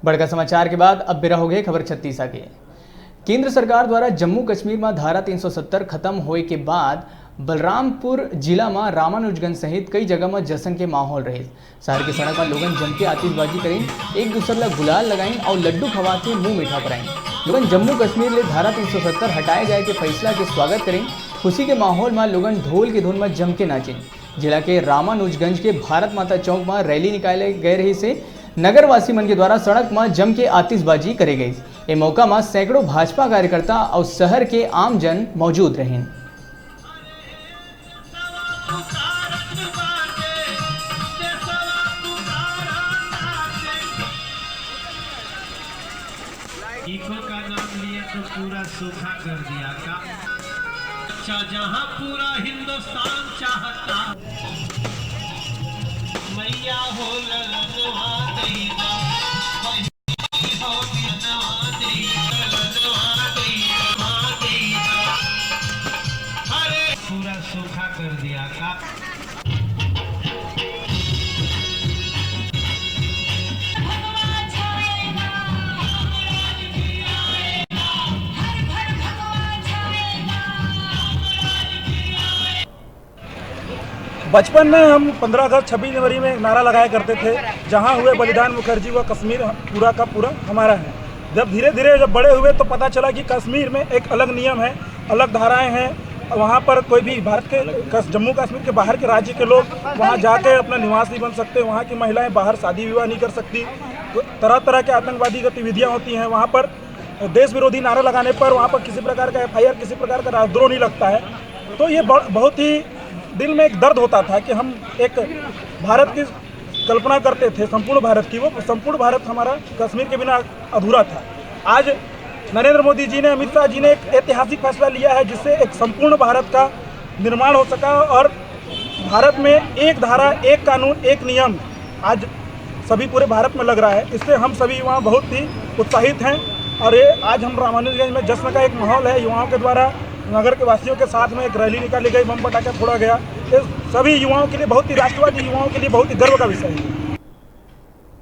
बड़का समाचार के बाद अब बेरा हो गए खबर 36 के। केंद्र सरकार द्वारा जम्मू कश्मीर में धारा 370 खत्म होए के बाद बलरामपुर जिला में रामानुजगंज सहित कई जगह में जश्न के माहौल रहे। शहर की सड़क पर लोगन जम के आतिशबाजी करें, एक दूसरे ला गुलाल लगाइन और लड्डू खवा के मुंह मीठा कराएं। लोगन जम्मू कश्मीर ले धारा 370 हटाए जाए के फैसला के स्वागत करें। खुशी के माहौल में लोगन ढोल के धुन में जम के नाचें। जिला के रामानुजगंज के भारत माता चौक में रैली निकाले गए रही से नगरवासी मन के द्वारा सड़क में जम के आतिशबाजी करे गई। ए मौका में सैकड़ों भाजपा कार्यकर्ता और शहर के आम जन मौजूद रहे। इको का नाम लिए तो पूरा सूखा कर दिया का। जहां पूरा हिंदुस्तान चाहता मैया हो ललनवा देवा, हो ललनवा देवा, अरे पूरा सूखा कर दिया का। बचपन में हम 15 अगस्त 26 जनवरी में एक नारा लगाया करते थे, जहां हुए बलिदान मुखर्जी व कश्मीर पूरा का पूरा हमारा है। जब धीरे धीरे जब बड़े हुए तो पता चला कि कश्मीर में एक अलग नियम है, अलग धाराएं हैं। वहां पर कोई भी भारत के जम्मू कश्मीर के बाहर के राज्य के लोग वहां जाके अपना निवास नहीं बन सकते। वहां की महिलाएं बाहर शादी विवाह नहीं कर सकती। तरह तरह के आतंकवादी गतिविधियाँ होती हैं। वहाँ पर देश विरोधी नारा लगाने पर वहाँ पर किसी प्रकार का FIR, किसी प्रकार का राजद्रोह नहीं लगता है। तो ये बहुत ही दिल में एक दर्द होता था कि हम एक भारत की कल्पना करते थे, संपूर्ण भारत की। वो संपूर्ण भारत हमारा कश्मीर के बिना अधूरा था। आज नरेंद्र मोदी जी ने, अमित शाह जी ने एक ऐतिहासिक फैसला लिया है, जिससे एक संपूर्ण भारत का निर्माण हो सका और भारत में एक धारा, एक कानून, एक नियम आज सभी पूरे भारत में लग रहा है। इससे हम सभी युवा बहुत ही उत्साहित हैं। और ये आज हम रामानुजगंज में जश्न का एक माहौल है। युवाओं के द्वारा नगर के वासियों के साथ में एक रैली निकाली गई, बम पटाखा फोड़ा गया। ये सभी युवाओं के लिए, बहुत ही राष्ट्रवादी युवाओं के लिए बहुत ही गर्व का विषय है।